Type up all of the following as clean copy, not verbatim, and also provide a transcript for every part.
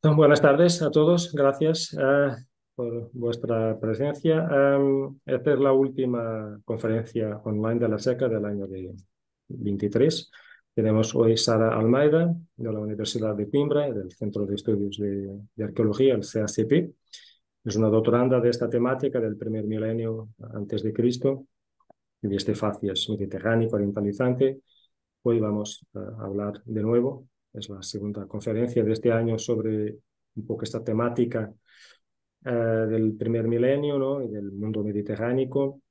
Buenas tardes a todos, gracias por vuestra presencia. Esta es la última conferencia online de la SECA del año de 23. Tenemos hoy Sara Almeida de la Universidad de Coimbra, del Centro de Estudios de Arqueología, el CACP. Es una doctoranda de esta temática del primer milenio antes de Cristo y de este facies mediterráneo orientalizante. Hoy vamos a hablar de nuevo. Es la segunda conferencia de este año sobre un poco esta temática del primer milenio, ¿no? Y del mundo mediterráneo.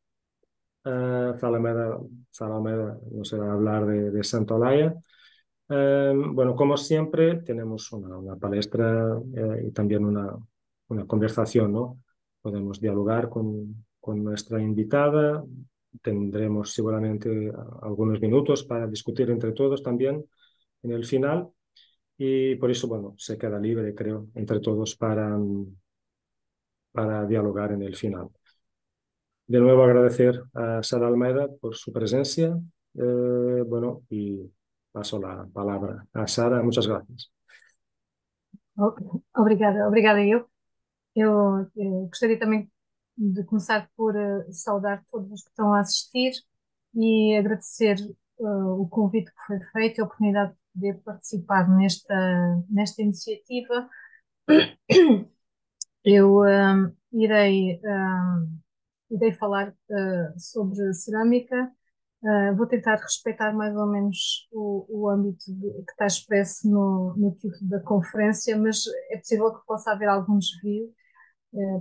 Zalameda nos va a hablar de Santa Olaya. Bueno, como siempre, tenemos una palestra y también una conversación, ¿no? Podemos dialogar con nuestra invitada. Tendremos seguramente algunos minutos para discutir entre todos también en el final. Y por eso, bueno, se queda libre, creo, entre todos para dialogar en el final. De nuevo agradecer a Sara Almeida por su presencia. Bueno, y paso la palabra a Sara. Muchas gracias. Obrigada eu. Eu gostaria também de começar por saudar todos os que estão a assistir e agradecer o convite que foi feito e a oportunidade de poder participar nesta iniciativa. Eu irei falar sobre cerâmica. Vou tentar respeitar mais ou menos o âmbito que está expresso no título da conferência, mas é possível que possa haver algum desvio.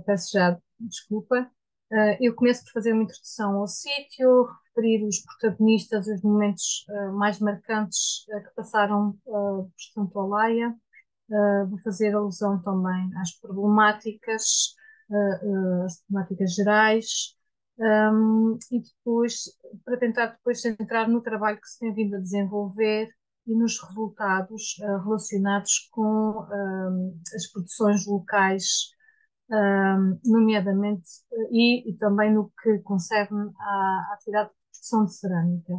Peço já desculpa. Eu começo por fazer uma introdução ao sítio, referir os protagonistas, os momentos mais marcantes que passaram por Santa Olaia. Vou fazer alusão também às as problemáticas gerais, e depois, para tentar depois centrar no trabalho que se tem vindo a desenvolver e nos resultados relacionados com as produções locais, nomeadamente, e também no que concerne à atividade de produção de cerâmica.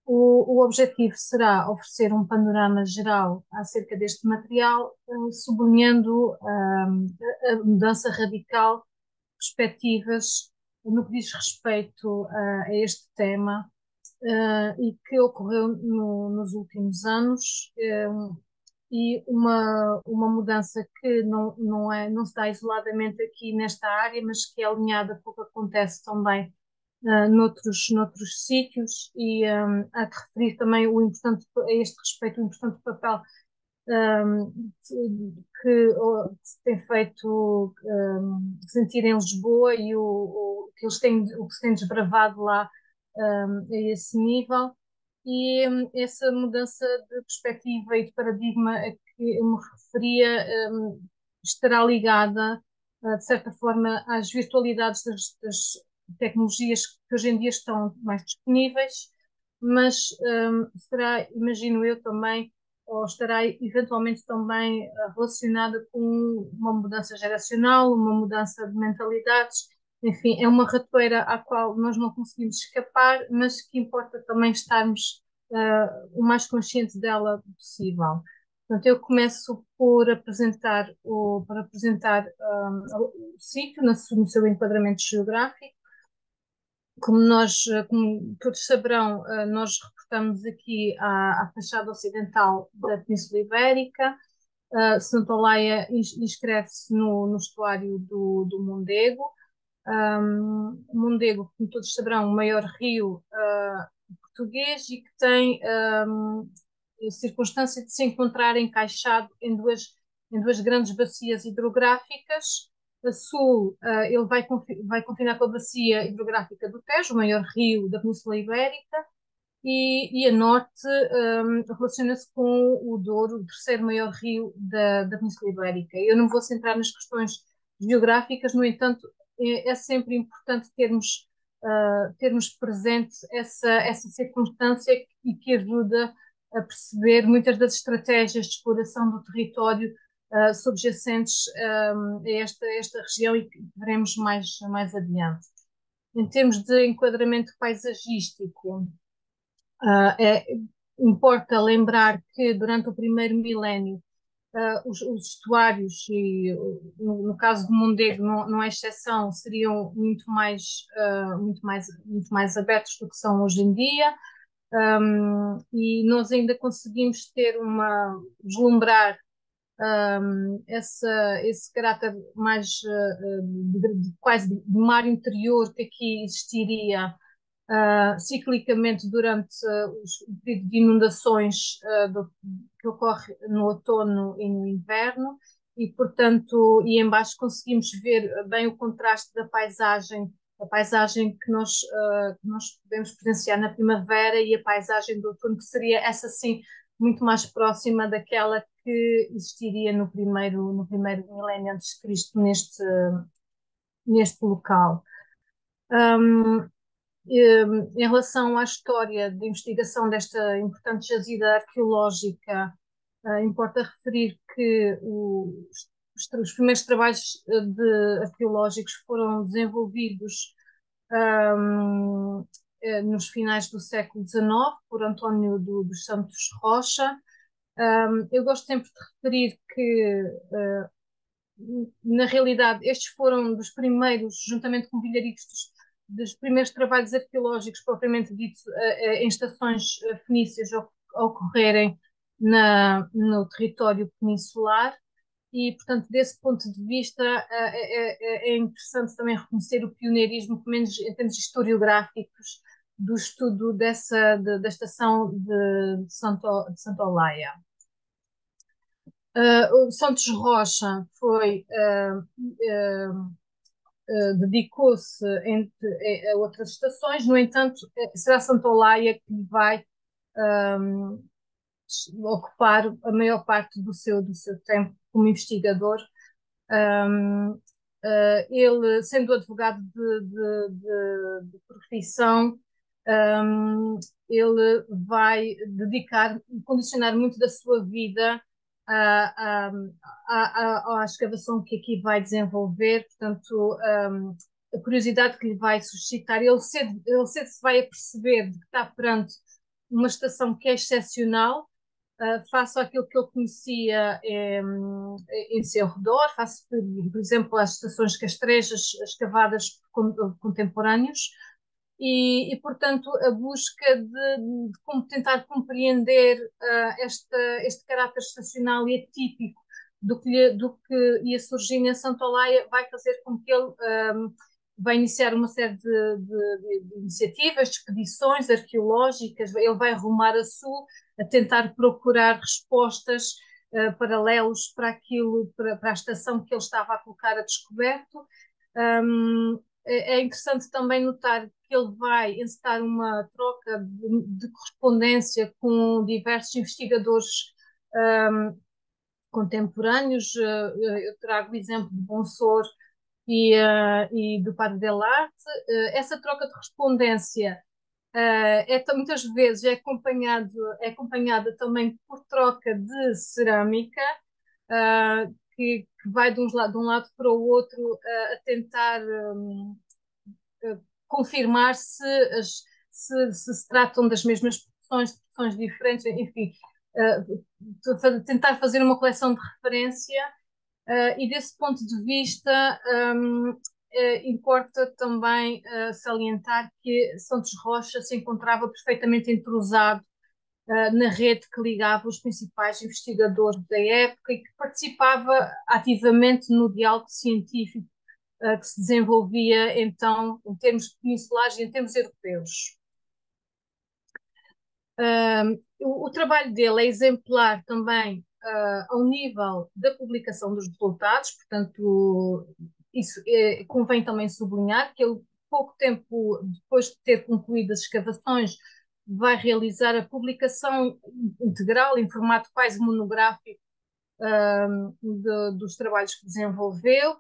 O objetivo será oferecer um panorama geral acerca deste material, sublinhando a mudança radical de perspectivas no que diz respeito a este tema, e que ocorreu nos últimos anos, e uma mudança que não se dá isoladamente aqui nesta área, mas que é alinhada com o que acontece também noutros sítios, e há que referir também a este respeito, o importante papel que se tem feito sentir em Lisboa e o que se tem desbravado lá a esse nível. E essa mudança de perspectiva e de paradigma a que eu me referia estará ligada, de certa forma, às virtualidades das tecnologias que hoje em dia estão mais disponíveis, mas será, imagino eu também, ou estará eventualmente também relacionada com uma mudança geracional, uma mudança de mentalidades. Enfim, é uma ratoeira à qual nós não conseguimos escapar, mas que importa também estarmos o mais conscientes dela possível. Portanto, eu começo por apresentar o sítio no seu enquadramento geográfico. Como todos saberão, nós reportamos aqui à fachada ocidental da Península Ibérica. Santa Olaia inscreve-se no estuário do Mondego. Mondego, como todos saberão, o maior rio português, e que tem a circunstância de se encontrar encaixado em duas grandes bacias hidrográficas. A sul, ele vai continuar com a bacia hidrográfica do Tejo, o maior rio da Península Ibérica, e a norte relaciona-se com o Douro, o terceiro maior rio da Península Ibérica. Eu não vou centrar nas questões geográficas, no entanto, é sempre importante termos presente essa circunstância, e que ajuda a perceber muitas das estratégias de exploração do território subjacentes a esta região, e que veremos mais adiante. Em termos de enquadramento paisagístico, Uh, é, importa lembrar que durante o primeiro milénio os estuários, e no caso do Mondego não é exceção, seriam muito mais abertos do que são hoje em dia. E nós ainda conseguimos vislumbrar esse caráter mais quase de mar interior que aqui existiria ciclicamente durante o período de inundações que ocorre no outono e no inverno, e portanto, e em baixo conseguimos ver bem o contraste da paisagem, a paisagem que nós podemos presenciar na primavera e a paisagem do outono, que seria essa sim muito mais próxima daquela que existiria no primeiro milénio antes de Cristo neste local. Um, em relação à história de investigação desta importante jazida arqueológica, importa referir que os primeiros trabalhos arqueológicos foram desenvolvidos nos finais do século XIX por António dos Santos Rocha. Eu gosto sempre de referir que, na realidade, estes foram dos primeiros, juntamente com Vilhariques, dos primeiros trabalhos arqueológicos propriamente dito em estações fenícias a ocorrerem no território peninsular. E, portanto, desse ponto de vista, é interessante também reconhecer o pioneirismo, pelo menos em termos historiográficos, do estudo da estação de Santo Olaia. O Santos Rocha dedicou-se a outras estações, no entanto, será Santo Olaia que vai ocupar a maior parte do seu tempo como investigador. Ele, sendo advogado de profissão, ele vai condicionar muito da sua vida à escavação que aqui vai desenvolver. Portanto, a curiosidade que lhe vai suscitar, ele cedo se vai aperceber de que está perante uma estação que é excepcional, face àquilo que ele conhecia em seu redor, face, por exemplo, às estações castrejas escavadas por contemporâneos, portanto, a busca de como tentar compreender este caráter estacional e atípico do que ia surgir em Santa Olaia vai fazer com que ele vai iniciar uma série de iniciativas, de expedições arqueológicas. Ele vai rumar a sul a tentar procurar respostas paralelos para a estação que ele estava a colocar a descoberto. É interessante também notar que ele vai encetar uma troca de correspondência com diversos investigadores contemporâneos. Eu trago o exemplo de Bonsor e do Padre Delarte. Essa troca de correspondência muitas vezes é acompanhada também por troca de cerâmica, que vai de um lado para o outro a tentar confirmar se tratam das mesmas produções, de produções diferentes, enfim, tentar fazer uma coleção de referência. E desse ponto de vista, importa também salientar que Santos Rocha se encontrava perfeitamente entrosado na rede que ligava os principais investigadores da época e que participava ativamente no diálogo científico que se desenvolvia então em termos peninsulares e em termos europeus. O trabalho dele é exemplar também ao nível da publicação dos resultados, portanto, isso convém também sublinhar que ele, pouco tempo depois de ter concluído as escavações, vai realizar a publicação integral, em formato quase monográfico, dos trabalhos que desenvolveu.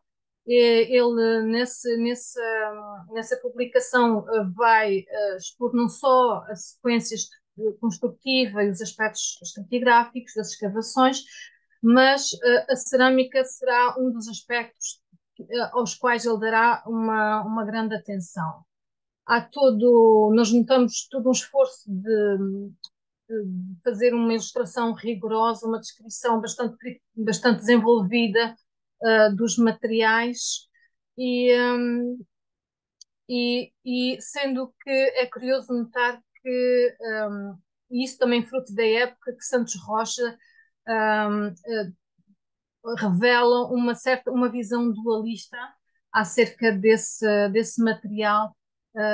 Ele, nessa publicação, vai expor não só as sequências construtiva e os aspectos estratigráficos das escavações, mas a cerâmica será um dos aspectos aos quais ele dará uma grande atenção. Nós notamos todo um esforço fazer uma ilustração rigorosa, uma descrição bastante desenvolvida dos materiais e, e sendo que é curioso notar que e isso também fruto da época que Santos Rocha revela uma visão dualista acerca desse material,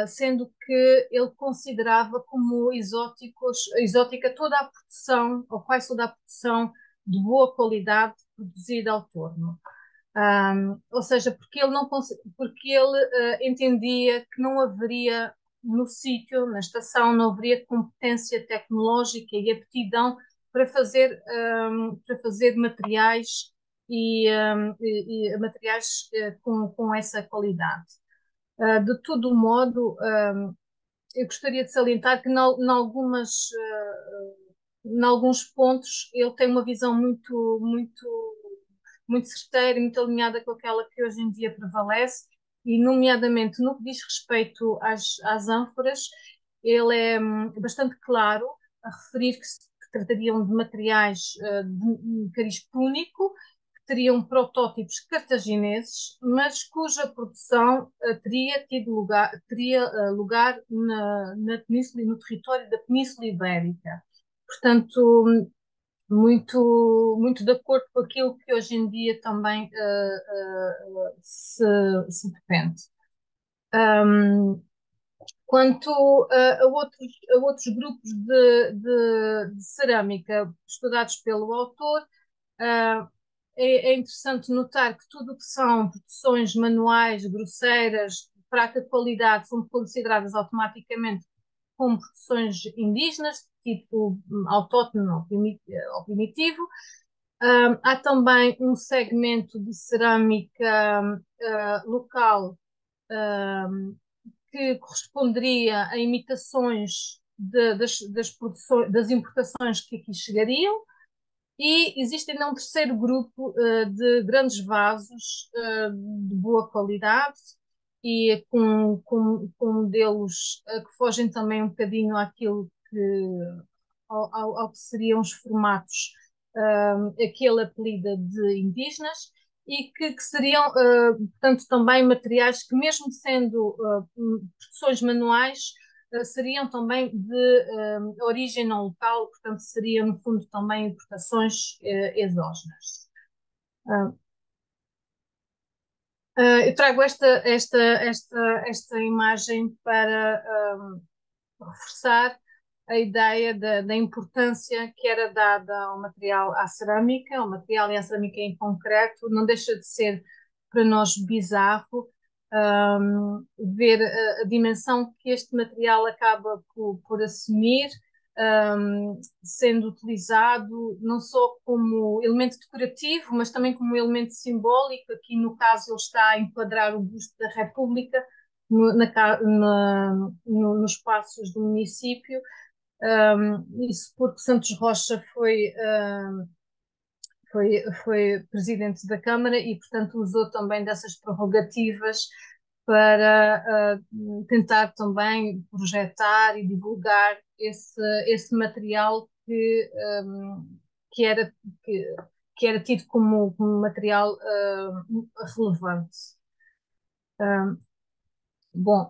sendo que ele considerava como exótica toda a produção, ou quase toda a produção de boa qualidade produzida ao torno. Ou seja, porque ele entendia que não haveria no sítio, na estação, não haveria competência tecnológica e aptidão para fazer materiais e materiais com essa qualidade. De todo modo, eu gostaria de salientar que em alguns pontos ele tem uma visão muito certeira e muito alinhada com aquela que hoje em dia prevalece, e nomeadamente no que diz respeito às ânforas, ele é bastante claro a referir que tratariam de materiais de cariz púnico, que teriam protótipos cartagineses, mas cuja produção teria lugar na Península e no território da Península Ibérica. Portanto, muito de acordo com aquilo que hoje em dia também se defende. Quanto a outros grupos de cerâmica estudados pelo autor, é interessante notar que tudo o que são produções manuais, grosseiras, de fraca qualidade, são consideradas automaticamente como produções indígenas, tipo autóctone ou primitivo. Há também um segmento de cerâmica local que corresponderia a imitações das importações que aqui chegariam, e existe ainda um terceiro grupo de grandes vasos de boa qualidade e com modelos que fogem também um bocadinho ao que seriam os formatos que ele apelida de indígenas, e que seriam, portanto, também materiais que, mesmo sendo produções manuais, seriam também de origem não local, portanto, seriam, no fundo, também importações exógenas. Eu trago esta imagem para reforçar a ideia da importância que era dada ao material, à cerâmica, ao material e à cerâmica em concreto. Não deixa de ser para nós bizarro ver a dimensão que este material acaba por assumir, sendo utilizado não só como elemento decorativo, mas também como elemento simbólico. Aqui, no caso, ele está a enquadrar o busto da República nos espaços do município. Isso porque Santos Rocha foi presidente da Câmara e, portanto, usou também dessas prerrogativas para tentar também projetar e divulgar esse material que era, que, que era tido como material relevante. Bom,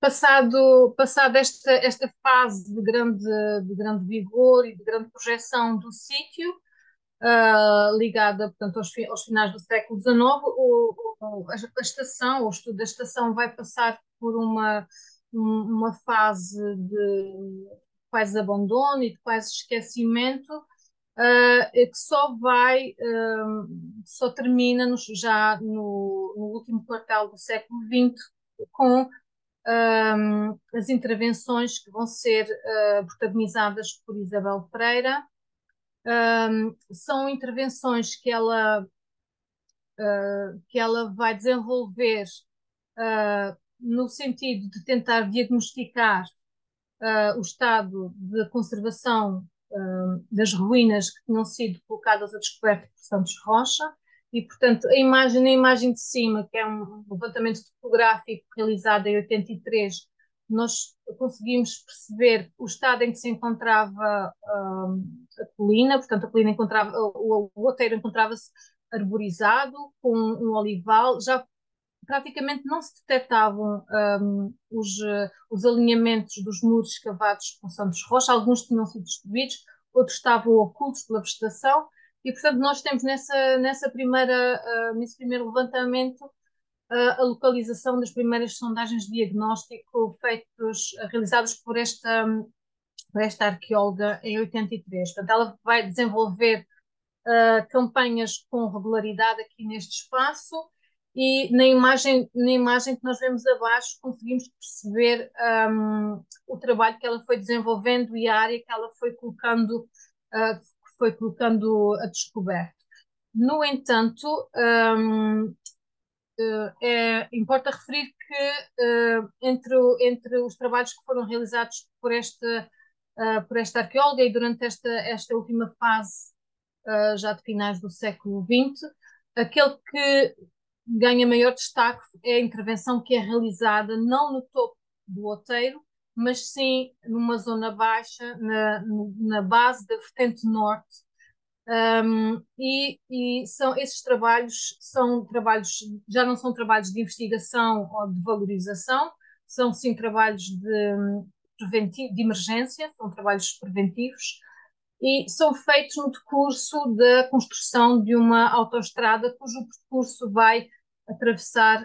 passado esta fase de grande vigor e de grande projeção do sítio, ligada, portanto, aos finais do século XIX, a estação, o estudo da estação vai passar por uma fase de quase abandono e de quase esquecimento, que só termina já no último quartel do século XX, com as intervenções que vão ser protagonizadas por Isabel Pereira. São intervenções que ela vai desenvolver no sentido de tentar diagnosticar o estado de conservação das ruínas que tinham sido colocadas a descoberto por Santos Rocha. E, portanto, na imagem de cima, que é um levantamento topográfico realizado em 83 nós conseguimos perceber o estado em que se encontrava a colina, portanto, a colina encontrava, o outeiro encontrava-se arborizado, com um olival, já praticamente não se detectavam os alinhamentos dos muros escavados por Santos Rocha, alguns tinham sido destruídos, outros estavam ocultos pela vegetação, e portanto nós temos nesse primeiro levantamento a localização das primeiras sondagens de diagnóstico realizadas por esta arqueóloga em 83. Portanto, ela vai desenvolver campanhas com regularidade aqui neste espaço e na imagem que nós vemos abaixo conseguimos perceber o trabalho que ela foi desenvolvendo e a área que ela foi colocando a descoberto. No entanto, importa referir que entre os trabalhos que foram realizados por esta arqueóloga e durante esta última fase, já de finais do século XX, aquele que ganha maior destaque é a intervenção que é realizada não no topo do outeiro, mas sim numa zona baixa, na base da vertente norte. Esses trabalhos já não são trabalhos de investigação ou de valorização, são sim trabalhos de emergência, são trabalhos preventivos e são feitos no decurso da construção de uma autoestrada cujo percurso vai atravessar,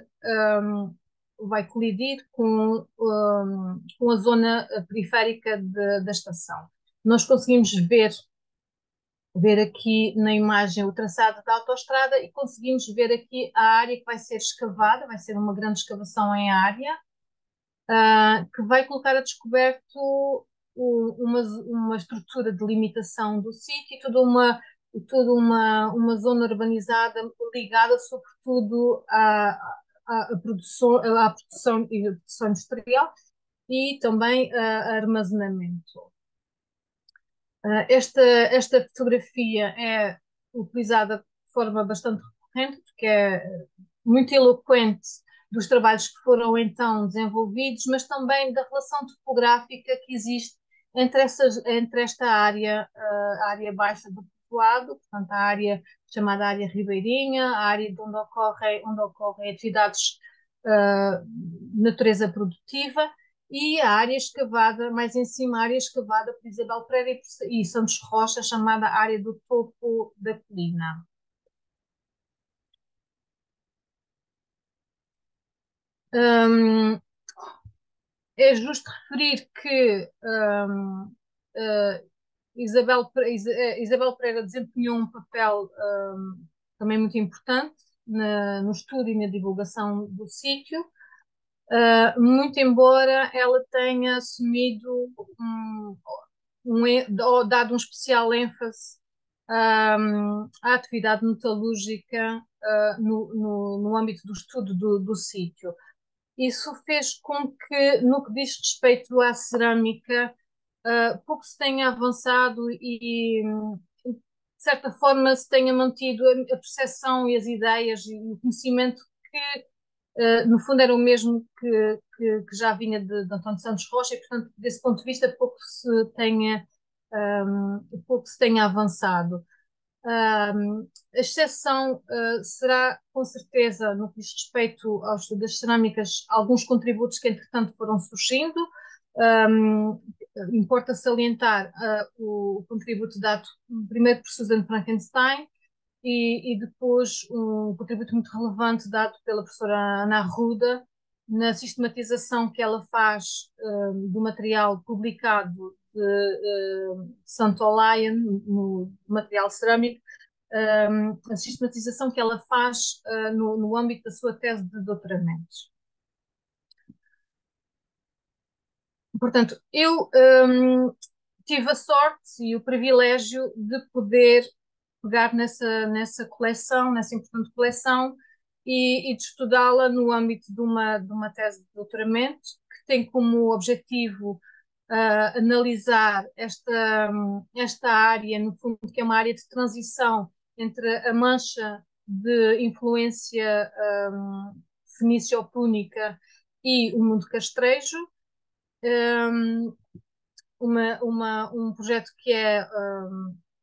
vai colidir com a zona periférica da estação. Nós conseguimos ver aqui na imagem o traçado da autoestrada e conseguimos ver aqui a área que vai ser escavada, vai ser uma grande escavação em área, que vai colocar a descoberto uma estrutura de limitação do sítio e uma zona urbanizada ligada sobretudo à produção e à produção industrial e também a armazenamento. Esta fotografia é utilizada de forma bastante recorrente, porque é muito eloquente dos trabalhos que foram então desenvolvidos, mas também da relação topográfica que existe entre esta área, a área baixa do povoado, portanto a área chamada área ribeirinha, a área de onde ocorrem atividades de natureza produtiva, e a área escavada, mais em cima, a área escavada por Isabel Pereira e Santos Rocha, chamada área do topo da colina. É justo referir que Isabel Pereira desempenhou um papel também muito importante no estudo e na divulgação do sítio, muito embora ela tenha assumido dado um especial ênfase à atividade metalúrgica no âmbito do estudo do sítio. Isso fez com que, no que diz respeito à cerâmica, pouco se tenha avançado e, de certa forma, se tenha mantido a percepção e as ideias e o conhecimento que, no fundo, era o mesmo que já vinha de António Santos Rocha e, portanto, desse ponto de vista, pouco se tenha avançado. A exceção será, com certeza, no que diz respeito ao estudo das cerâmicas, alguns contributos que, entretanto, foram surgindo. Importa salientar o contributo dado primeiro por Susan Frankenstein e depois um contributo muito relevante dado pela professora Ana Arruda na sistematização que ela faz do material publicado de Santo Olaia, no material cerâmico, a sistematização que ela faz no âmbito da sua tese de doutoramento. Portanto, eu tive a sorte e o privilégio de poder pegar nessa coleção, nessa importante coleção, e de estudá-la no âmbito de uma tese de doutoramento, que tem como objetivo analisar esta área, no fundo, que é uma área de transição entre a mancha de influência fenício-púnica e o mundo castrejo, um projeto que é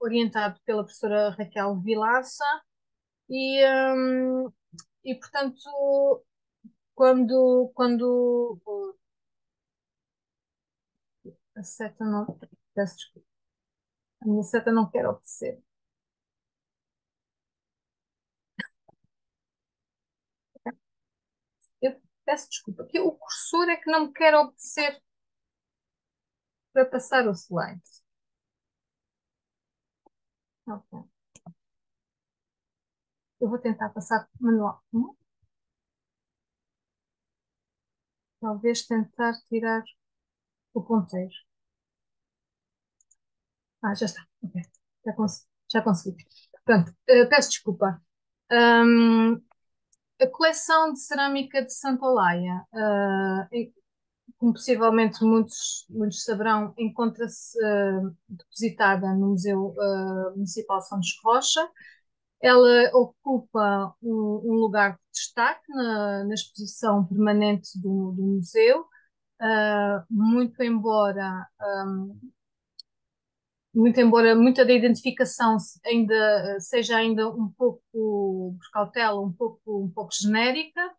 orientado pela professora Raquel Vilaça e, portanto, quando a seta não, peço desculpa, a minha seta não quer obedecer. Eu peço desculpa, que o cursor é que não me quer obedecer para passar o slide. Ok. Eu vou tentar passar manual. Talvez tentar tirar o ponteiro. Já está. Ok. Já consegui. Portanto, peço desculpa. Hum, a coleção de cerâmica de Santa Olaia, como possivelmente muitos saberão, encontra-se depositada no Museu Municipal de Santos Rocha. Ela ocupa um lugar de destaque na exposição permanente do museu, muito embora muita da identificação seja ainda um pouco por cautela, um pouco genérica.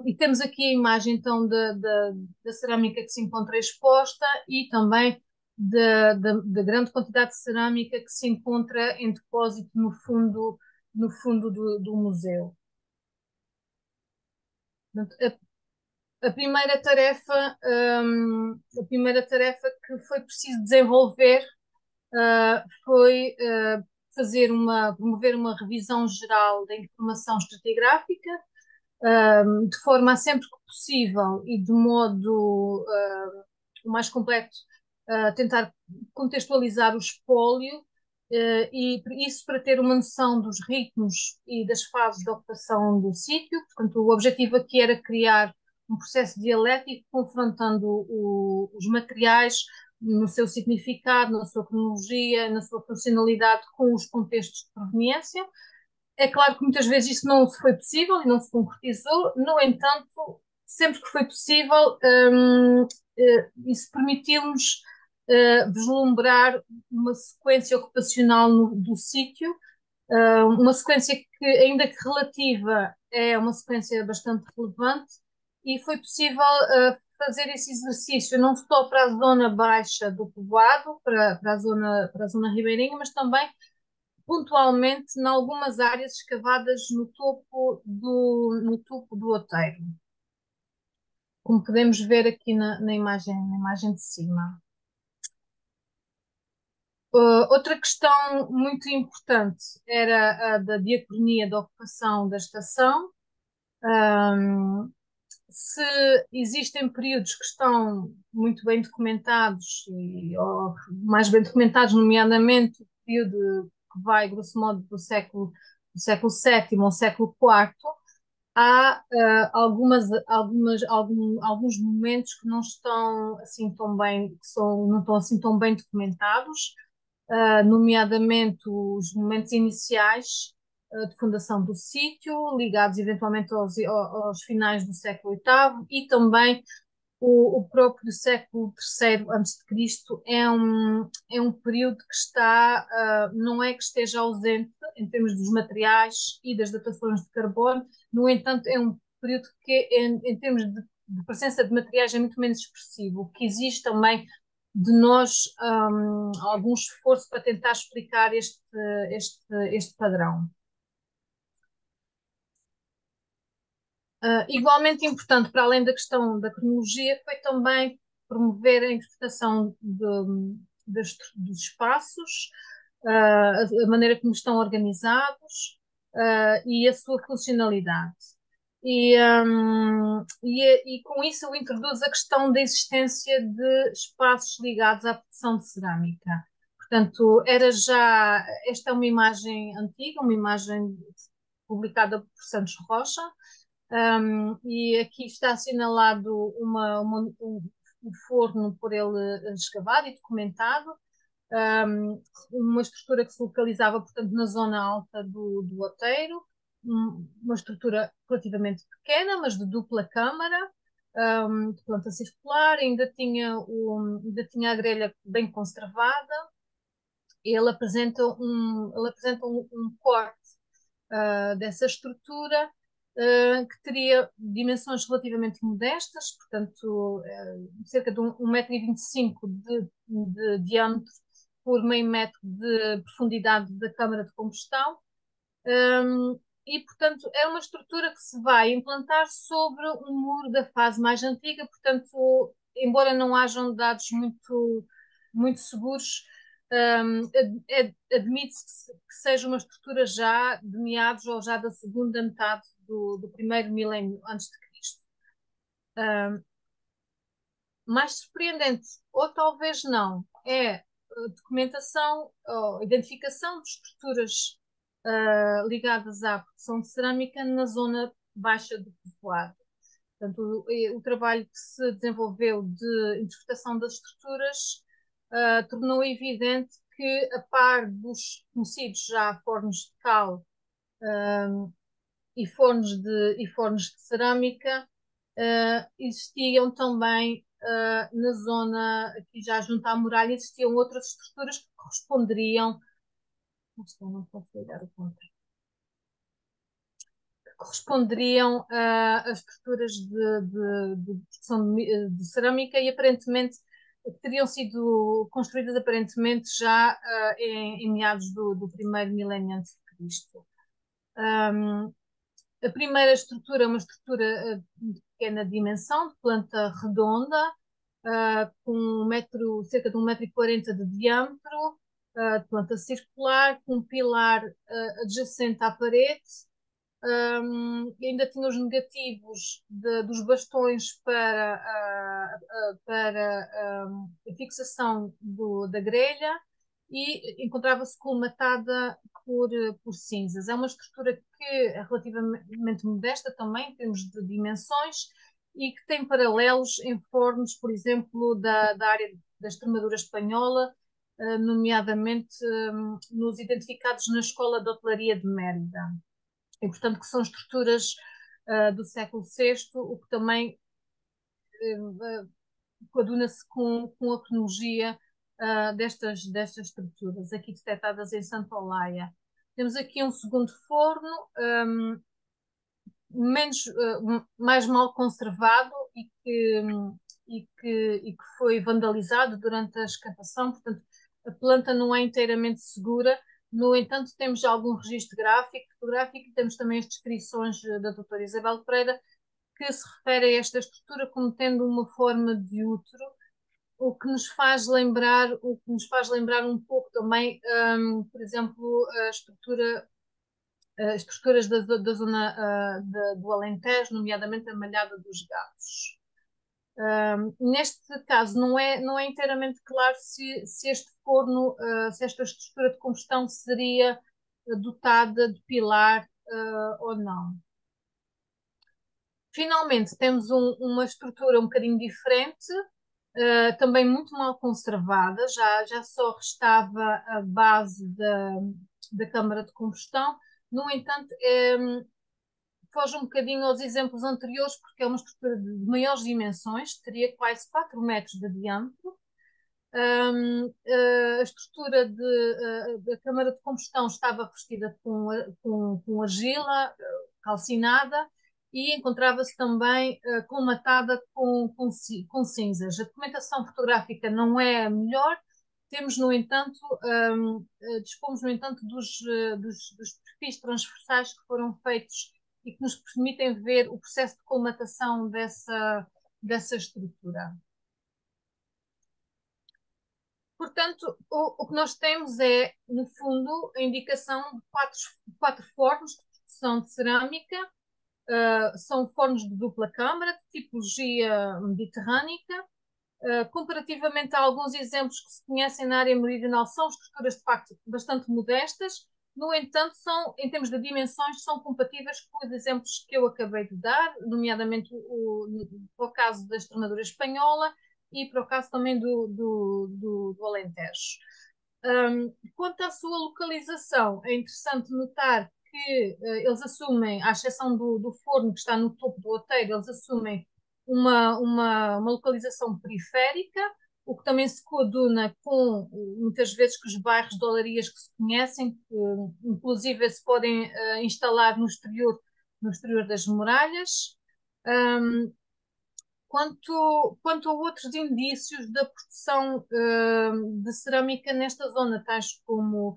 E temos aqui a imagem então da cerâmica que se encontra exposta e também da grande quantidade de cerâmica que se encontra em depósito no fundo do museu. Portanto, a primeira tarefa que foi preciso desenvolver foi promover uma revisão geral da informação estratigráfica, de forma a sempre que possível e de modo o mais completo, tentar contextualizar o espólio, e isso para ter uma noção dos ritmos e das fases de ocupação do sítio. Portanto, o objetivo aqui era criar um processo dialético confrontando os materiais no seu significado, na sua cronologia, na sua funcionalidade com os contextos de proveniência. É claro que muitas vezes isso não se foi possível e não se concretizou, no entanto, sempre que foi possível, isso permitiu-nos vislumbrar uma sequência ocupacional do sítio, uma sequência que, ainda que relativa, é uma sequência bastante relevante, e foi possível fazer esse exercício não só para a zona baixa do povoado, para a zona ribeirinha, mas também pontualmente em algumas áreas escavadas no topo do outeiro, como podemos ver aqui na imagem de cima. Outra questão muito importante era a da diacronia da ocupação da estação. Se existem períodos que estão muito bem documentados, ou mais bem documentados, nomeadamente o período que vai, grosso modo, do século VII ao século IV, há alguns momentos que não estão assim tão bem, não estão assim tão bem documentados, nomeadamente os momentos iniciais de fundação do sítio, ligados eventualmente aos finais do século VIII, e também o próprio século III antes de Cristo é um período que não é que esteja ausente em termos dos materiais e das datações de carbono. No entanto, é um período que, em termos de presença de materiais, é muito menos expressivo. O que existe também de nós algum esforço para tentar explicar este padrão. Igualmente importante, para além da questão da cronologia, foi também promover a interpretação dos espaços, a maneira como estão organizados, e a sua funcionalidade. E com isso eu introduzo a questão da existência de espaços ligados à produção de cerâmica. Portanto, esta é uma imagem antiga, uma imagem publicada por Santos Rocha, e aqui está assinalado um forno por ele escavado e documentado, uma estrutura que se localizava, portanto, na zona alta do outeiro, uma estrutura relativamente pequena, mas de dupla câmara, de planta circular, ainda tinha a grelha bem conservada. Ele apresenta um corte dessa estrutura que teria dimensões relativamente modestas, portanto, cerca de 1,25 m de diâmetro por meio metro de profundidade da câmara de combustão. E, portanto, é uma estrutura que se vai implantar sobre um muro da fase mais antiga, portanto, embora não hajam dados muito seguros, admite-se que seja uma estrutura já de meados ou já da segunda metade do primeiro milénio antes de Cristo. Mais surpreendente, ou talvez não, é a documentação ou identificação de estruturas ligadas à produção de cerâmica na zona baixa do povoado. Portanto, o trabalho que se desenvolveu de interpretação das estruturas tornou evidente que, a par dos conhecidos já fornos de cal e fornos de cerâmica, existiam também na zona, aqui já junto à muralha, existiam outras estruturas que corresponderiam. Não posso ligar o ponto. Corresponderiam a estruturas de produção de cerâmica e aparentemente teriam sido construídas aparentemente já em meados do primeiro milénio antes de Cristo. A primeira estrutura é uma estrutura de pequena dimensão, de planta redonda, com cerca de 1,40 m de diâmetro, de planta circular, com um pilar adjacente à parede. Ainda tinha os negativos dos bastões para a fixação da grelha e encontrava-se colmatada por cinzas. É uma estrutura que é relativamente modesta também, em termos de dimensões, e que tem paralelos em fornos, por exemplo, da área da Extremadura espanhola, nomeadamente nos identificados na Escola de Hotelaria de Mérida. E, portanto, que são estruturas do século VI, o que também coaduna-se com a cronologia destas estruturas, aqui detectadas em Santa Olaia. Temos aqui um segundo forno, mais mal conservado e que foi vandalizado durante a escavação, portanto, a planta não é inteiramente segura. No entanto, temos algum registro gráfico, fotográfico, e temos também as descrições da doutora Isabel Pereira, que se refere a esta estrutura como tendo uma forma de útero, o que nos faz lembrar um pouco também, por exemplo, as estruturas da zona do Alentejo, nomeadamente a Malhada dos Gatos. Neste caso, não é inteiramente claro se este forno, se esta estrutura de combustão seria dotada de pilar ou não. Finalmente, temos uma estrutura um bocadinho diferente, também muito mal conservada, já só restava a base da câmara de combustão. No entanto, foge um bocadinho aos exemplos anteriores, porque é uma estrutura de maiores dimensões, teria quase 4 metros de diâmetro. A estrutura da câmara de combustão estava revestida com argila calcinada e encontrava-se também colmatada com cinzas. A documentação fotográfica não é a melhor. Temos, no entanto, dispomos, no entanto, dos perfis transversais que foram feitos e que nos permitem ver o processo de colmatação dessa estrutura. Portanto, o que nós temos é, no fundo, a indicação de quatro fornos de produção de cerâmica. São fornos de dupla câmara, de tipologia mediterrânica. Comparativamente a alguns exemplos que se conhecem na área meridional, são estruturas de facto bastante modestas. No entanto, em termos de dimensões, são compatíveis com os exemplos que eu acabei de dar, nomeadamente para o caso da Extremadura espanhola e para o caso também do Alentejo. Quanto à sua localização, é interessante notar que eles assumem, à exceção do forno que está no topo do outeiro, eles assumem uma localização periférica, o que também se coaduna com, muitas vezes, com os bairros de olarias que se conhecem, que inclusive se podem instalar no exterior das muralhas. Um, quanto a outros indícios da produção de cerâmica nesta zona, tais como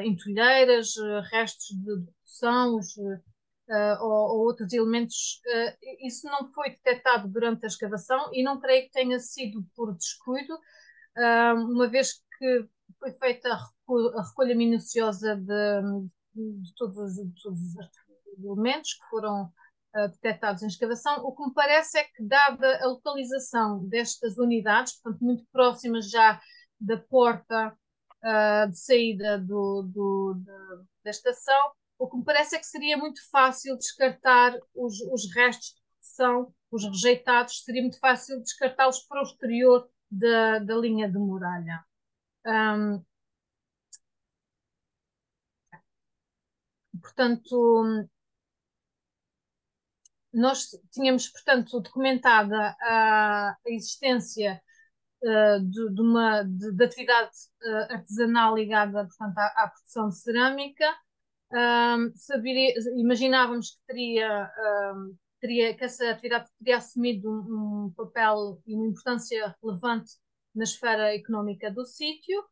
entulheiras, restos de produção, ou outros elementos, isso não foi detectado durante a escavação e não creio que tenha sido por descuido, uma vez que foi feita a recolha minuciosa de todos os elementos que foram detectados em escavação. O que me parece é que, dada a localização destas unidades, portanto, muito próximas já da porta de saída da estação, o que me parece é que seria muito fácil descartar os restos de produção, os rejeitados, seria muito fácil descartá-los para o exterior da linha de muralha. Portanto, nós tínhamos, portanto, documentada a existência de atividade artesanal ligada, portanto, à produção de cerâmica. Imaginávamos que que essa atividade teria assumido um papel e uma importância relevante na esfera económica do sítio,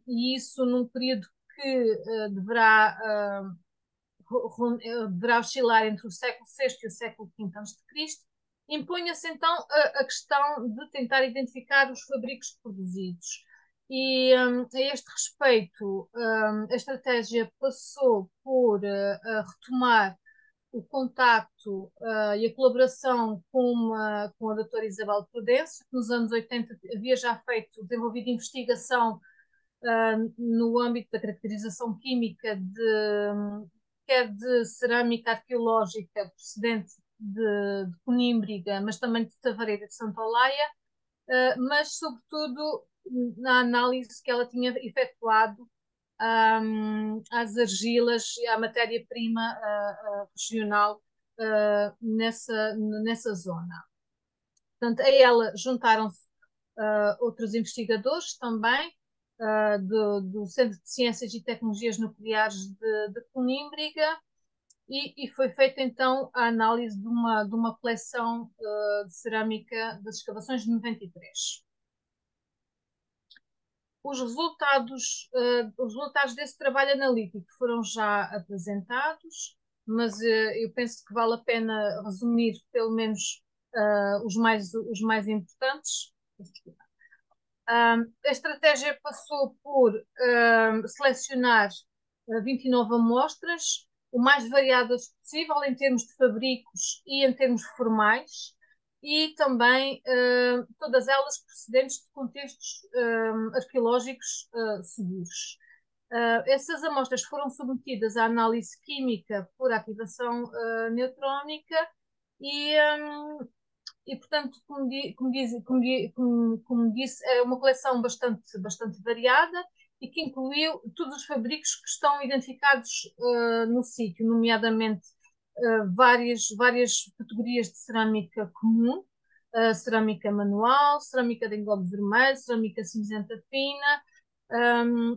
e isso num período que deverá oscilar entre o século VI e o século V a.C., impunha-se então a questão de tentar identificar os fabricos produzidos. E a este respeito, a estratégia passou por retomar o contacto e a colaboração com a doutora Isabel Prudêncio, que nos anos 80 havia já desenvolvido investigação no âmbito da caracterização química quer de cerâmica arqueológica procedente de Conímbriga, mas também de Tavareira de Santa Olaia, mas sobretudo na análise que ela tinha efetuado às argilas e à matéria-prima regional nessa zona. Portanto, a ela juntaram-se outros investigadores também, do Centro de Ciências e Tecnologias Nucleares de Conímbriga, e foi feita então a análise de uma coleção de cerâmica das escavações de 93. Os resultados desse trabalho analítico foram já apresentados, mas eu penso que vale a pena resumir pelo menos os mais importantes. A estratégia passou por selecionar 29 amostras, o mais variadas possível em termos de fabricos e em termos formais, e também todas elas procedentes de contextos arqueológicos seguros. Essas amostras foram submetidas à análise química por ativação neutrónica e, portanto, como disse, é uma coleção bastante variada e que incluiu todos os fabricos que estão identificados no sítio, nomeadamente várias categorias de cerâmica comum, cerâmica manual, cerâmica de engobe vermelho, cerâmica cinzenta fina,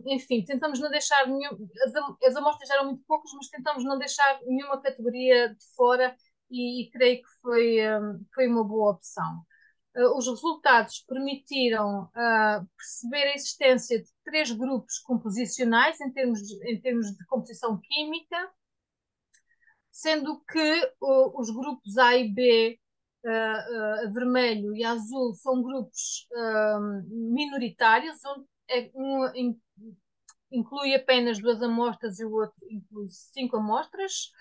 enfim, tentamos não deixar as amostras eram muito poucas, mas tentamos não deixar nenhuma categoria de fora e creio que foi uma boa opção. Os resultados permitiram perceber a existência de 3 grupos composicionais em termos de composição química, sendo que os grupos A e B, vermelho e azul, são grupos minoritários, onde um inclui apenas 2 amostras e o outro inclui 5 amostras.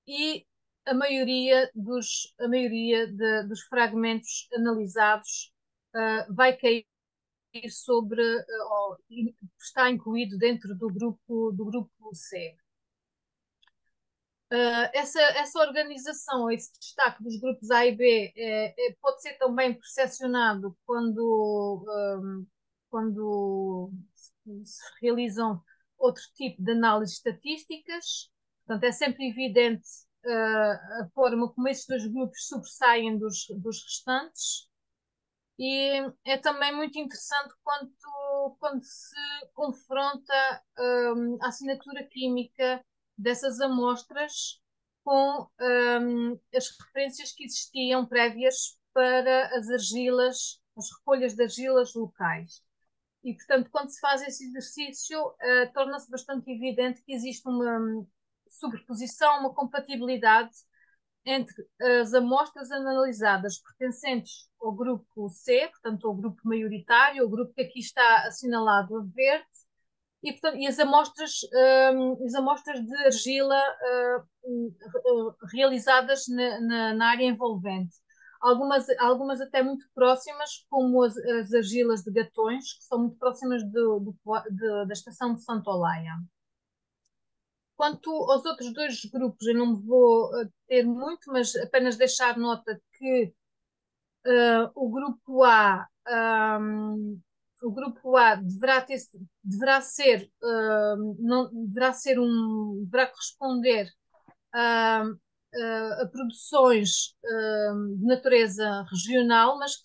E a maioria dos fragmentos analisados vai cair sobre, ou está incluído dentro do grupo C. Essa organização, esse destaque dos grupos A e B pode ser também percepcionado quando se realizam outro tipo de análises estatísticas. Portanto, é sempre evidente a forma como esses dois grupos sobressaem dos restantes. E é também muito interessante quando se confronta a assinatura química dessas amostras com as referências que existiam prévias para as argilas, as recolhas de argilas locais. E, portanto, quando se faz esse exercício, torna-se bastante evidente que existe uma sobreposição, uma compatibilidade entre as amostras analisadas pertencentes ao grupo C, portanto, ao grupo maioritário, o grupo que aqui está assinalado a verde, e, portanto, e as amostras de argila realizadas na área envolvente. Algumas até muito próximas, como as argilas de Gatões, que são muito próximas da estação de Santolaya. Quanto aos outros dois grupos, eu não me vou ter muito, mas apenas deixar nota que o grupo A, deverá ser, não, deverá corresponder a, a produções de natureza regional, mas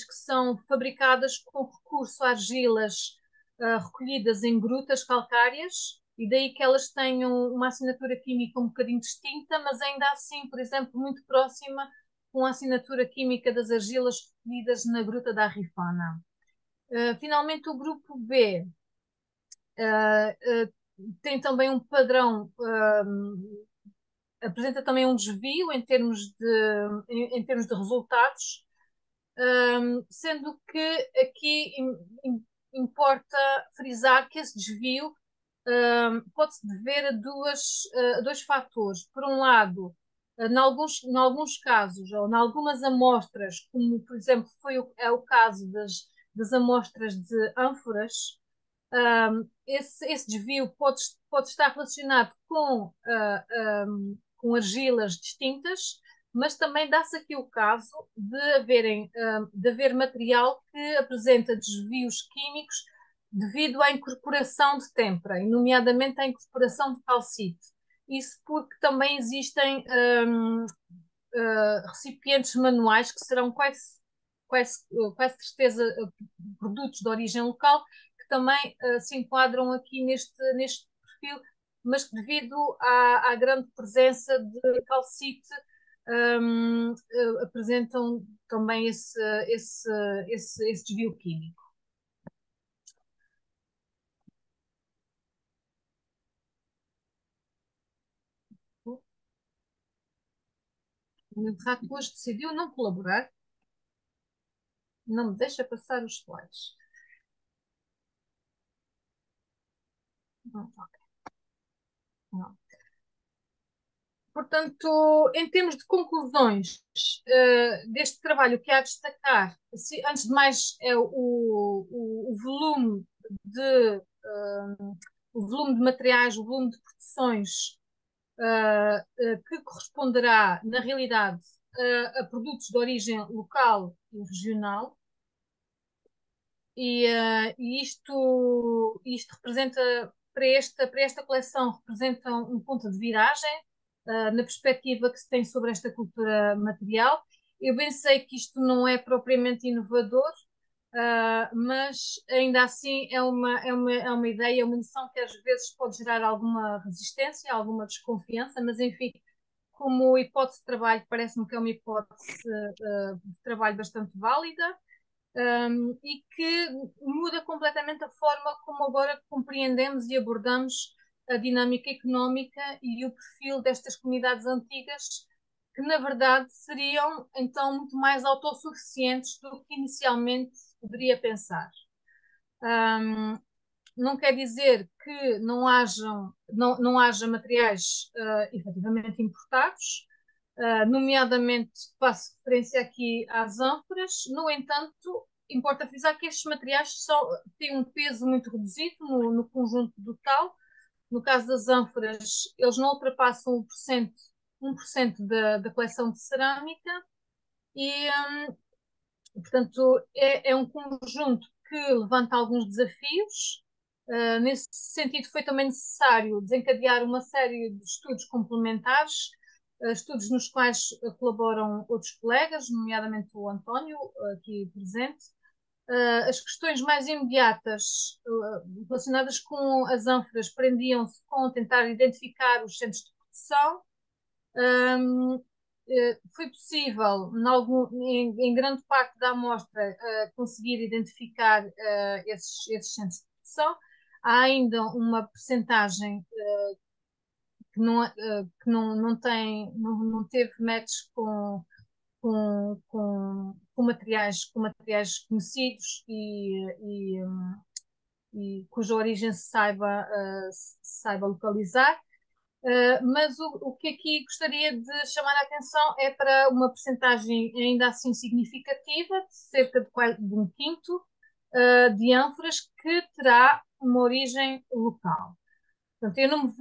que são fabricadas com recurso a argilas recolhidas em grutas calcárias, e daí que elas tenham uma assinatura química um bocadinho distinta, mas ainda assim, por exemplo, muito próxima com a assinatura química das argilas recolhidas na Gruta da Rifana. Finalmente, o grupo B tem também um padrão, apresenta também um desvio em termos de resultados, sendo que aqui importa frisar que esse desvio pode-se dever a dois fatores. Por um lado, em alguns casos, ou em algumas amostras, como por exemplo é o caso das amostras de ânforas, esse desvio pode estar relacionado com argilas distintas, mas também dá-se aqui o caso de haver material que apresenta desvios químicos devido à incorporação de têmpera, e nomeadamente à incorporação de calcite. Isso porque também existem recipientes manuais que serão quase certeza produtos de origem local, que também se enquadram aqui neste perfil, mas que devido à grande presença de calcite apresentam também esse desvio químico. O meu rato hoje decidiu não colaborar, não me deixa passar os slides. Não, ok. Não. Portanto, em termos de conclusões deste trabalho, o que há a destacar, antes de mais, é o volume de materiais, o volume de produções que corresponderá, na realidade, a produtos de origem local e regional. E isto representa, para esta coleção, representa um ponto de viragem na perspectiva que se tem sobre esta cultura material. Eu bem sei que isto não é propriamente inovador, mas ainda assim é uma ideia, uma noção que às vezes pode gerar alguma resistência, alguma desconfiança, mas enfim, como hipótese de trabalho, parece-me que é uma hipótese de trabalho bastante válida. E que muda completamente a forma como agora compreendemos e abordamos a dinâmica económica e o perfil destas comunidades antigas, que na verdade seriam então muito mais autossuficientes do que inicialmente se poderia pensar. Não quer dizer que não haja materiais efetivamente importados, nomeadamente faço referência aqui às ânforas. No entanto, importa frisar que estes materiais têm um peso muito reduzido no conjunto total. No caso das ânforas, eles não ultrapassam 1% da coleção de cerâmica e, portanto, é um conjunto que levanta alguns desafios, Nesse sentido, foi também necessário desencadear uma série de estudos complementares, estudos nos quais colaboram outros colegas, nomeadamente o António, aqui presente. As questões mais imediatas relacionadas com as ânforas prendiam-se com tentar identificar os centros de produção. Foi possível, em grande parte da amostra, conseguir identificar esses centros de produção. Há ainda uma percentagem que não teve match com materiais conhecidos e cuja origem se saiba localizar. Mas o que aqui gostaria de chamar a atenção é para uma percentagem ainda assim significativa, de cerca de um quinto, de ânforas que terá uma origem local. Portanto, eu não me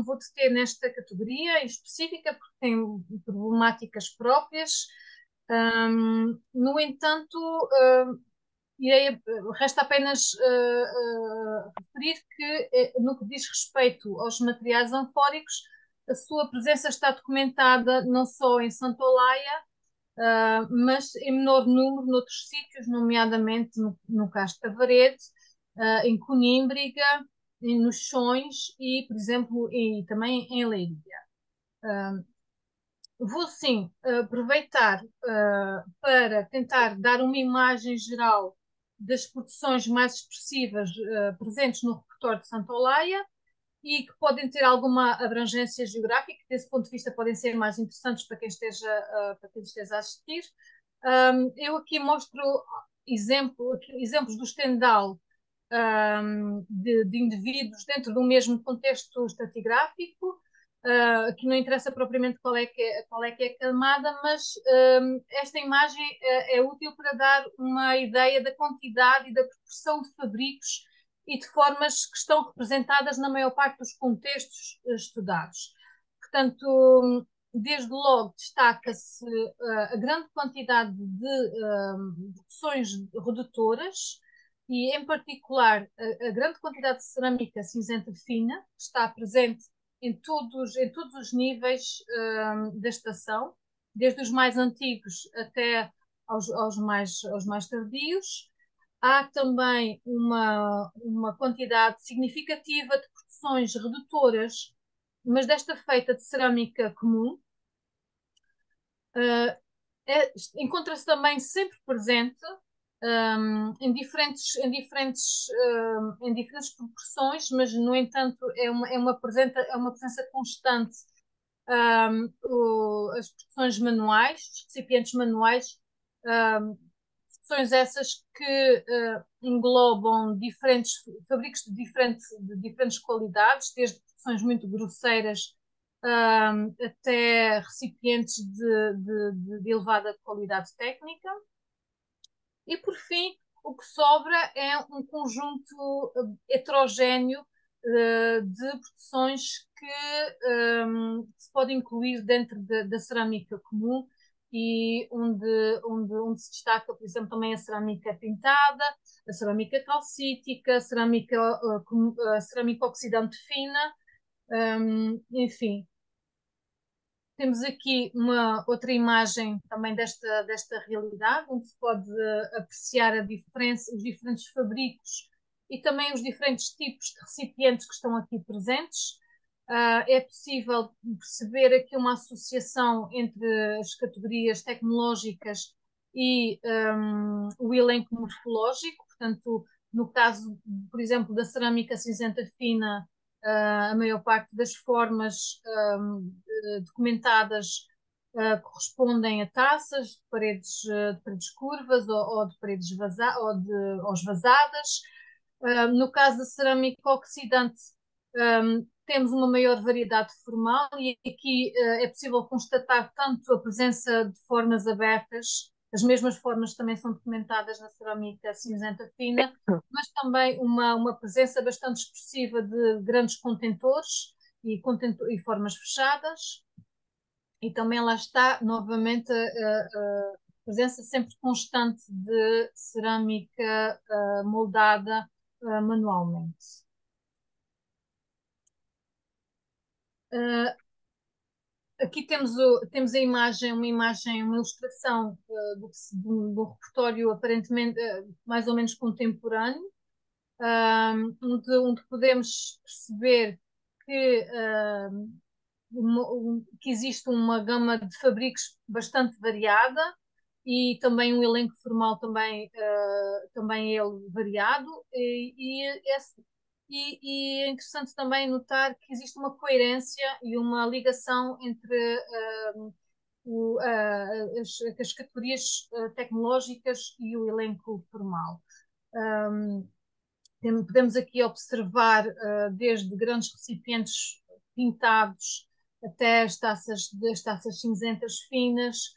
vou deter nesta categoria específica, porque tem problemáticas próprias. No entanto, resta apenas referir que, no que diz respeito aos materiais anfóricos, a sua presença está documentada não só em Santa Olaia, mas em menor número noutros sítios, nomeadamente no Castro Tavaredo, em Conímbriga, nos Chões e, por exemplo, também em Leiria. Vou sim aproveitar para tentar dar uma imagem geral das produções mais expressivas presentes no repertório de Santa Olaia e que podem ter alguma abrangência geográfica, desse ponto de vista podem ser mais interessantes para quem esteja a assistir. Eu aqui mostro exemplos do Stendhal, de indivíduos dentro do mesmo contexto estratigráfico, que não interessa propriamente qual é que é a camada, mas esta imagem é útil para dar uma ideia da quantidade e da proporção de fabricos e de formas que estão representadas na maior parte dos contextos estudados. Portanto, desde logo destaca-se a grande quantidade de produções redutoras e, em particular, a grande quantidade de cerâmica cinzenta fina, que está presente em todos os níveis da estação, desde os mais antigos até aos mais tardios. Há também uma quantidade significativa de produções redutoras, mas desta feita de cerâmica comum. Encontra-se também sempre presente em diferentes proporções, mas, no entanto, é uma presença constante. As produções manuais, os recipientes manuais, produções essas que englobam diferentes fabricos de diferentes qualidades, desde produções muito grosseiras até recipientes de elevada qualidade técnica. E, por fim, o que sobra é um conjunto heterogéneo de produções que se pode incluir dentro da cerâmica comum e onde se destaca, por exemplo, também a cerâmica pintada, a cerâmica calcítica, a cerâmica oxidante fina, enfim. Temos aqui uma outra imagem também desta realidade, onde se pode apreciar os diferentes fabricos e também os diferentes tipos de recipientes que estão aqui presentes. É possível perceber aqui uma associação entre as categorias tecnológicas e o elenco morfológico. Portanto, no caso, por exemplo, da cerâmica cinzenta fina, a maior parte das formas documentadas correspondem a taças de paredes curvas ou de paredes ou esvasadas. No caso da cerâmica oxidante, temos uma maior variedade formal e aqui é possível constatar tanto a presença de formas abertas, as mesmas formas também são documentadas na cerâmica cinzenta fina, mas também uma presença bastante expressiva de grandes contentores e formas fechadas. E também lá está, novamente, a presença sempre constante de cerâmica moldada manualmente. Aqui temos a imagem, uma ilustração do repertório aparentemente mais ou menos contemporâneo, onde podemos perceber que, que existe uma gama de fabricos bastante variada e também um elenco formal também ele variado e é interessante também notar que existe uma coerência e uma ligação entre as categorias tecnológicas e o elenco formal. Um, Podemos aqui observar desde grandes recipientes pintados até as taças cinzentas finas,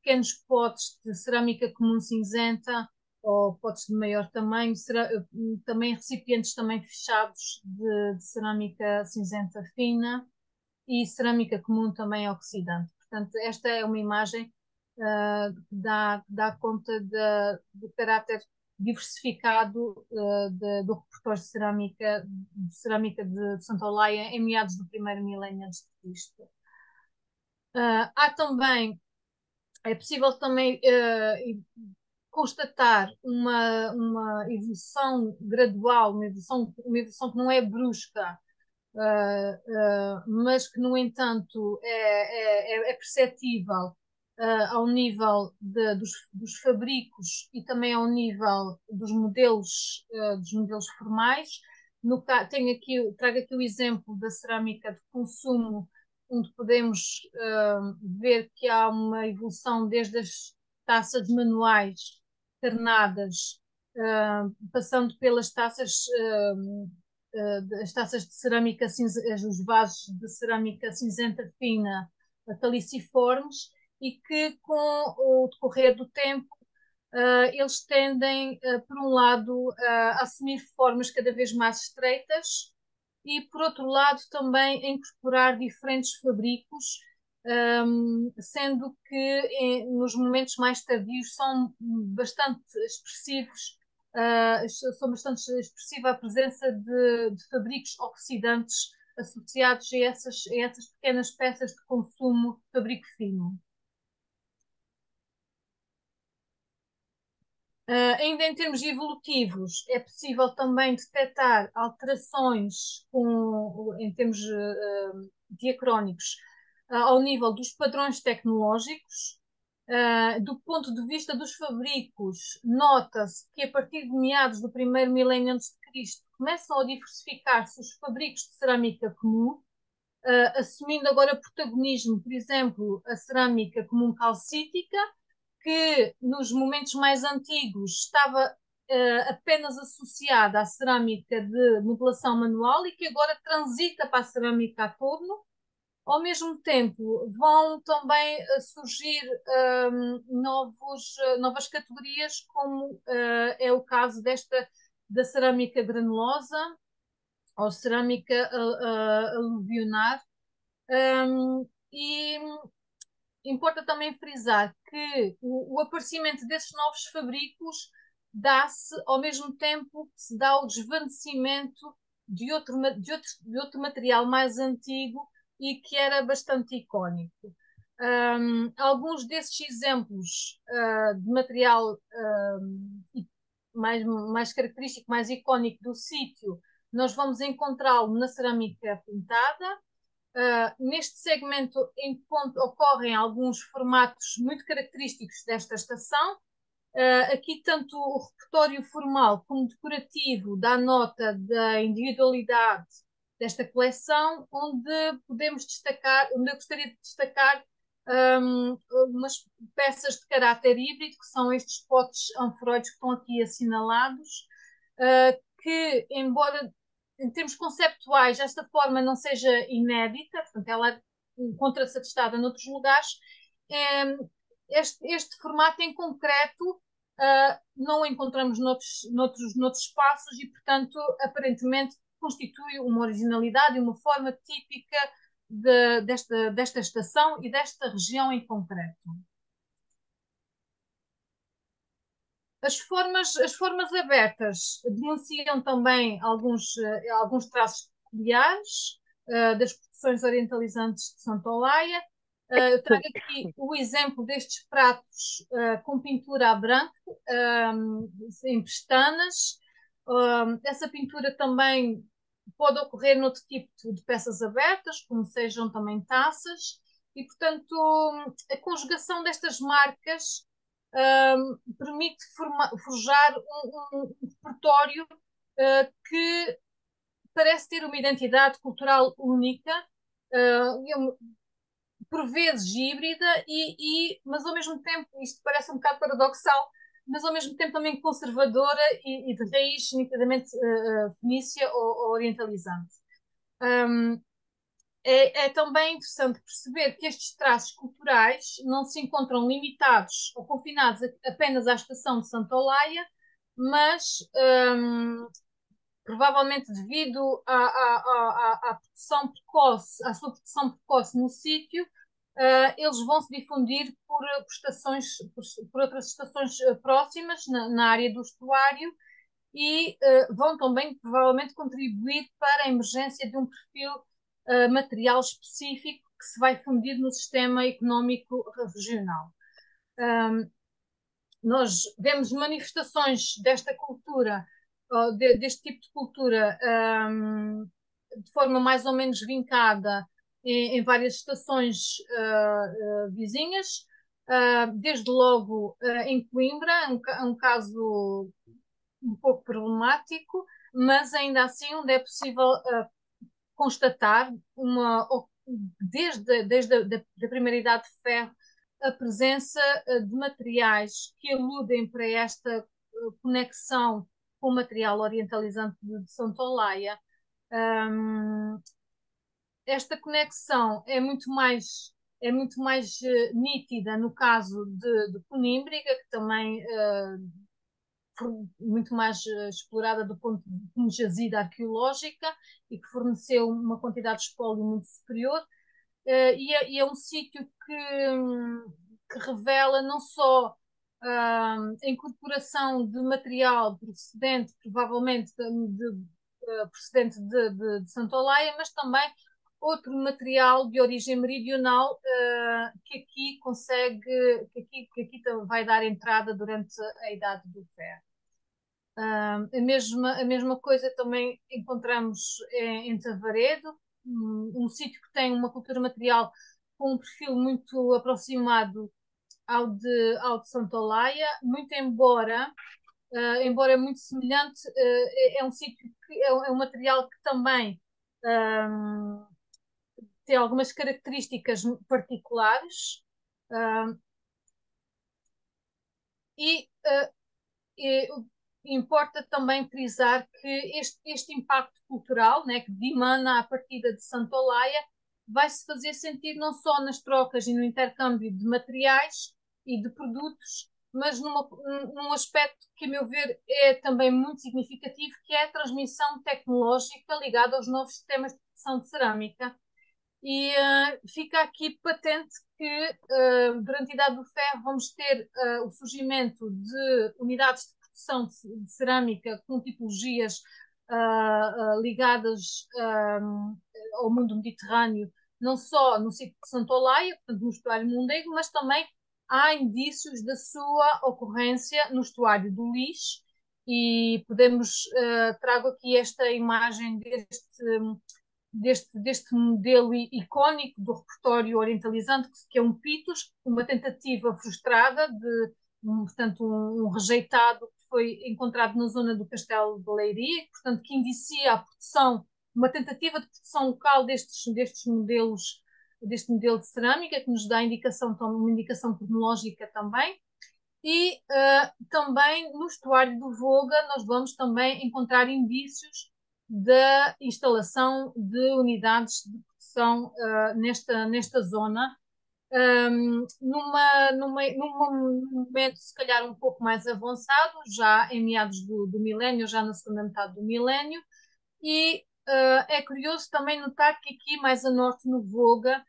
pequenos potes de cerâmica comum cinzenta ou potes de maior tamanho, também recipientes também fechados de cerâmica cinzenta fina e cerâmica comum também oxidante. Portanto, esta é uma imagem dá conta do caráter diversificado do repertório de cerâmica de Santa Olaia em meados do primeiro milénio antes de Cristo. Há também, é possível também constatar uma evolução gradual, uma evolução que não é brusca, mas que, no entanto, é perceptível ao nível dos fabricos e também ao nível dos modelos formais. Trago aqui o exemplo da cerâmica de consumo, onde podemos ver que há uma evolução desde as taças manuais carnadas, passando pelas taças as taças de cerâmica os vasos de cerâmica cinzenta fina caliciformes e que com o decorrer do tempo eles tendem, por um lado, a assumir formas cada vez mais estreitas e, por outro lado, também a incorporar diferentes fabricos, sendo que nos momentos mais tardios são bastante expressiva a presença de fabricos oxidantes associados a essas pequenas peças de consumo de fabrico fino. Ainda em termos evolutivos, é possível também detectar alterações em termos diacrónicos ao nível dos padrões tecnológicos. Do ponto de vista dos fabricos, nota-se que a partir de meados do primeiro milénio antes de Cristo começam a diversificar-se os fabricos de cerâmica comum, assumindo agora protagonismo, por exemplo, a cerâmica comum calcítica, que nos momentos mais antigos estava apenas associada à cerâmica de modelação manual e que agora transita para a cerâmica a torno. Ao mesmo tempo, vão também surgir novas categorias, como é o caso da cerâmica granulosa ou cerâmica aluvionar. E importa também frisar que o aparecimento desses novos fabricos dá-se ao mesmo tempo que se dá o desvanecimento de outro material mais antigo e que era bastante icónico. Alguns desses exemplos de material mais característico, mais icónico do sítio, nós vamos encontrá-lo na cerâmica pintada. Neste segmento em ponto ocorrem alguns formatos muito característicos desta estação. Aqui tanto o repertório formal como decorativo dá nota da individualidade desta coleção, onde eu gostaria de destacar umas peças de caráter híbrido, que são estes potes anforoides que estão aqui assinalados, que, embora em termos conceptuais esta forma não seja inédita, portanto ela encontra-se atestada noutros lugares, este formato em concreto não o encontramos noutros espaços e, portanto, aparentemente constitui uma originalidade e uma forma típica desta estação e desta região em concreto. As formas abertas denunciam também alguns traços peculiares das produções orientalizantes de Santa Olaya. Eu trago aqui o exemplo destes pratos com pintura a branco, em pestanas. Essa pintura também pode ocorrer noutro tipo de peças abertas, como sejam também taças, e, portanto, a conjugação destas marcas permite forjar um repertório que parece ter uma identidade cultural única, por vezes híbrida, mas ao mesmo tempo, isto parece um bocado paradoxal, mas ao mesmo tempo também conservadora e de raiz nitidamente fenícia ou orientalizante. É também interessante perceber que estes traços culturais não se encontram limitados ou confinados apenas à estação de Santa Olaya, mas provavelmente devido à produção precoce, à sua produção precoce no sítio, eles vão se difundir por estações, por outras estações próximas na área do estuário e vão também provavelmente contribuir para a emergência de um perfil material específico que se vai fundir no sistema económico regional. Nós vemos manifestações desta cultura, deste tipo de cultura, de forma mais ou menos vincada em várias estações vizinhas, desde logo em Coimbra, um caso um pouco problemático, mas ainda assim onde é possível constatar desde a primeira idade de ferro a presença de materiais que aludem para esta conexão com o material orientalizante de Santa Olaya. Esta conexão é muito mais nítida no caso de Conímbriga, que também muito mais explorada do ponto de como jazida arqueológica e que forneceu uma quantidade de espólio muito superior. E é um sítio que revela não só a incorporação de material procedente, provavelmente procedente de Santa Olaya, mas também outro material de origem meridional que aqui vai dar entrada durante a Idade do Ferro. A mesma coisa também encontramos em Tavaredo, um sítio que tem uma cultura material com um perfil muito aproximado ao de Santa Olaya, muito embora muito semelhante, é um sítio que é um material que também tem algumas características particulares uh, e, uh, e importa também frisar que este impacto cultural, né, que dimana a partida de Santa Olaya, vai se fazer sentir não só nas trocas e no intercâmbio de materiais e de produtos, mas num aspecto que, a meu ver, é também muito significativo, que é a transmissão tecnológica ligada aos novos sistemas de produção de cerâmica. E fica aqui patente que durante a Idade do Ferro vamos ter o surgimento de unidades de produção de cerâmica com tipologias ligadas ao mundo mediterrâneo, não só no sítio de Santa Olaya, portanto no estuário mondego, mas também há indícios da sua ocorrência no estuário do Lis e trago aqui esta imagem deste modelo icónico do repertório orientalizante, que é um pitos, uma tentativa frustrada portanto, um rejeitado que foi encontrado na zona do Castelo de Leiria, portanto, que indicia a produção, uma tentativa de produção local destes modelos, deste modelo de cerâmica, que nos dá uma indicação cronológica também. E também no estuário do Voga nós vamos também encontrar indícios da instalação de unidades de produção nesta zona, num momento se calhar um pouco mais avançado, já em meados do milénio, já na segunda metade do milénio, e é curioso também notar que aqui mais a norte no Voga,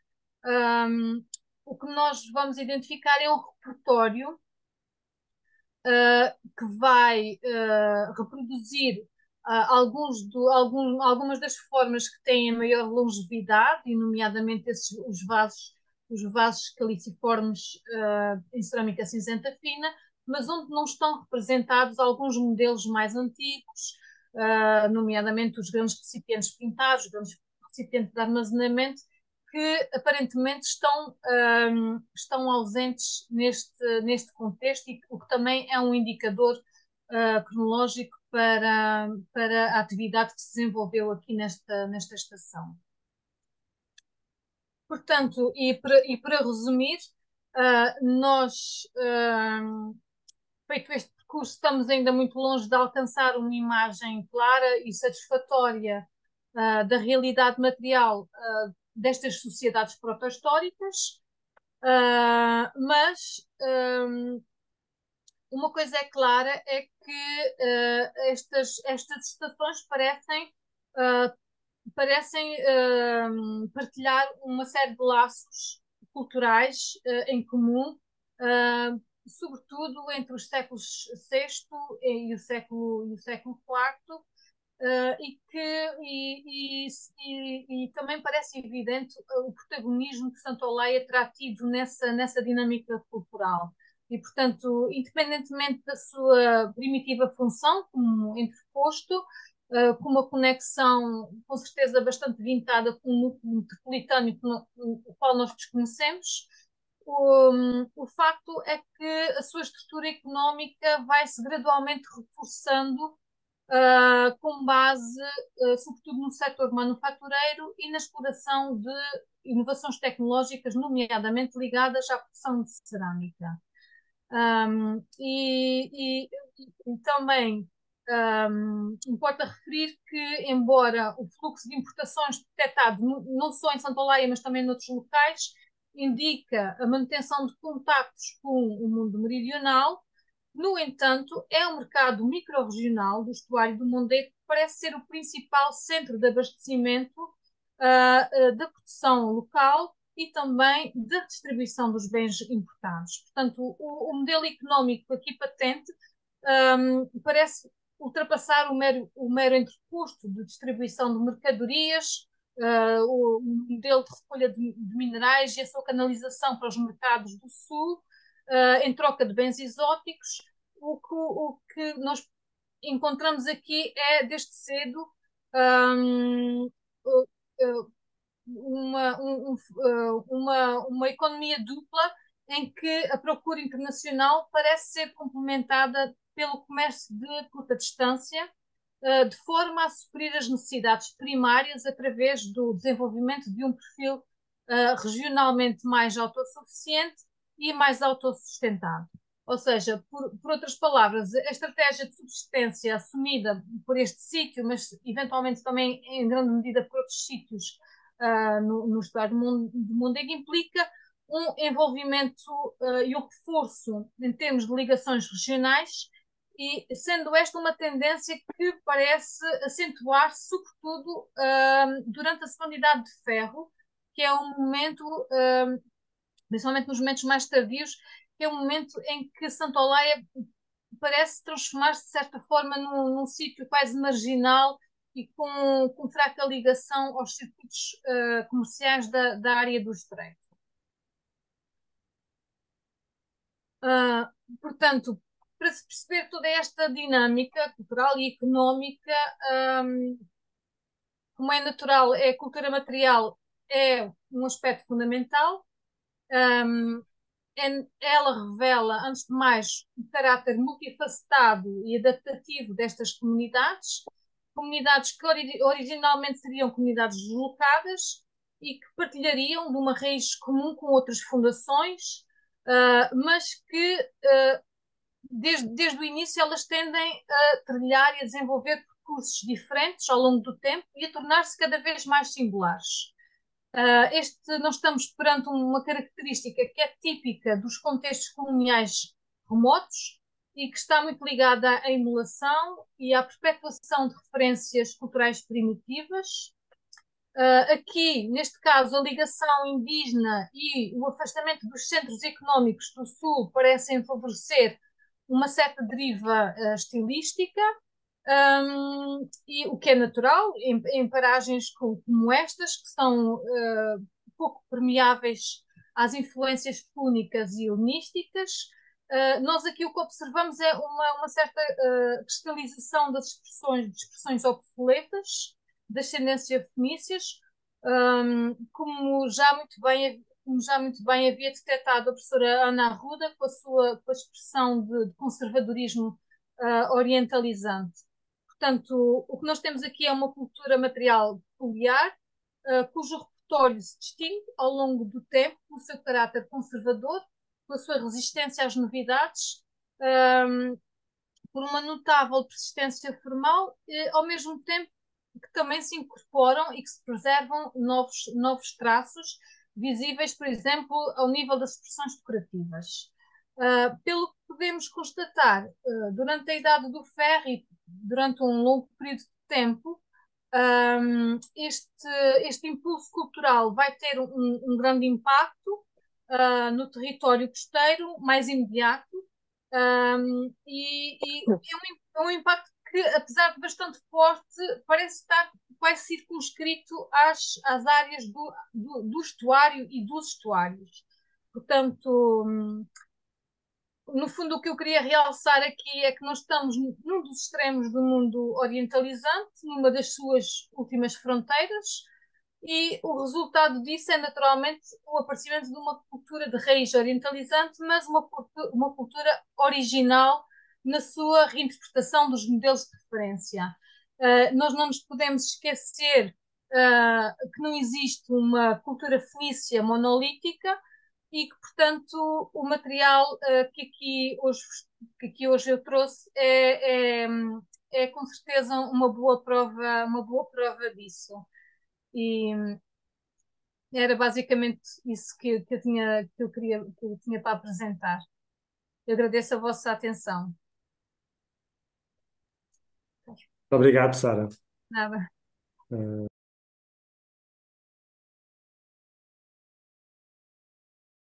o que nós vamos identificar é um repertório que vai reproduzir algumas das formas que têm a maior longevidade, e nomeadamente os vasos caliciformes em cerâmica cinzenta fina, mas onde não estão representados alguns modelos mais antigos, nomeadamente os grandes recipientes pintados, os grandes recipientes de armazenamento, que aparentemente estão ausentes neste contexto, e o que também é um indicador cronológico para a atividade que se desenvolveu aqui nesta estação. Portanto, para resumir, nós, feito este percurso, estamos ainda muito longe de alcançar uma imagem clara e satisfatória da realidade material destas sociedades proto-históricas, mas uma coisa é clara, é que estas estações partilhar uma série de laços culturais em comum, sobretudo entre os séculos VI e o século IV, e também parece evidente o protagonismo que Santo Olaya terá tido nessa dinâmica cultural. E, portanto, independentemente da sua primitiva função como entreposto, com uma conexão com certeza bastante vinculada com um núcleo metropolitano, o qual nós desconhecemos, o facto é que a sua estrutura económica vai-se gradualmente reforçando, com base, sobretudo no setor manufatureiro e na exploração de inovações tecnológicas, nomeadamente ligadas à produção de cerâmica. E também importa referir que, embora o fluxo de importações detectado não só em Santa Olaya, mas também noutros locais, indica a manutenção de contactos com o mundo meridional. No entanto, é o mercado microrregional do estuário do Mondego que parece ser o principal centro de abastecimento da produção local e também da distribuição dos bens importados. Portanto, o modelo económico aqui patente parece ultrapassar o mero entreposto de distribuição de mercadorias, o modelo de recolha de minerais e a sua canalização para os mercados do Sul, em troca de bens exóticos. O que nós encontramos aqui é, desde cedo, um, uma economia dupla, em que a procura internacional parece ser complementada pelo comércio de curta distância, de forma a suprir as necessidades primárias através do desenvolvimento de um perfil regionalmente mais autossuficiente e mais autossustentado. Ou seja, por outras palavras, a estratégia de subsistência assumida por este sítio, mas eventualmente também em grande medida por outros sítios no estado de Mondego, implica um envolvimento e um reforço em termos de ligações regionais, e sendo esta uma tendência que parece acentuar-se, sobretudo durante a Segunda Idade de Ferro, que é um momento, principalmente nos momentos mais tardios, que é um momento em que Santa Olaya parece transformar-se, de certa forma, num sítio quase marginal e com fraca ligação aos circuitos comerciais da área do Estreito. Portanto, para se perceber toda esta dinâmica cultural e económica, como é natural, a cultura material é um aspecto fundamental. Ela revela, antes de mais, o caráter multifacetado e adaptativo destas comunidades que originalmente seriam comunidades deslocadas e que partilhariam de uma raiz comum com outras fundações, mas que desde o início elas tendem a trilhar e a desenvolver percursos diferentes ao longo do tempo e a tornar-se cada vez mais singulares. Nós estamos perante uma característica que é típica dos contextos coloniais remotos e que está muito ligada à emulação e à perpetuação de referências culturais primitivas. Aqui, neste caso, a ligação indígena e o afastamento dos centros económicos do Sul parecem favorecer uma certa deriva estilística, e o que é natural em paragens como estas, que são pouco permeáveis às influências púnicas e helenísticas. Nós aqui o que observamos é uma certa cristalização de expressões obsoletas, de ascendência fenícias, como já muito bem havia detectado a professora Ana Arruda com a expressão de conservadorismo orientalizante. Portanto, o que nós temos aqui é uma cultura material peculiar, cujo repertório se distingue ao longo do tempo pelo seu caráter conservador, pela sua resistência às novidades, um, por uma notável persistência formal, ao mesmo tempo que também se incorporam e que se preservam novos traços, visíveis, por exemplo, ao nível das expressões decorativas. Pelo que podemos constatar, durante a Idade do Ferro e durante um longo período de tempo, este impulso cultural vai ter um grande impacto no território costeiro mais imediato, e é um impacto que, apesar de bastante forte, parece estar quase circunscrito às áreas do estuário e dos estuários. Portanto, no fundo, o que eu queria realçar aqui é que nós estamos num dos extremos do mundo orientalizante, numa das suas últimas fronteiras, e o resultado disso é naturalmente o aparecimento de uma cultura de raiz orientalizante, mas uma cultura original na sua reinterpretação dos modelos de referência. Nós não nos podemos esquecer que não existe uma cultura fenícia monolítica e que, portanto, o material que aqui hoje eu trouxe é com certeza uma boa prova disso. E era basicamente isso que eu tinha para apresentar. Eu agradeço a vossa atenção. Obrigado, Sara. Nada.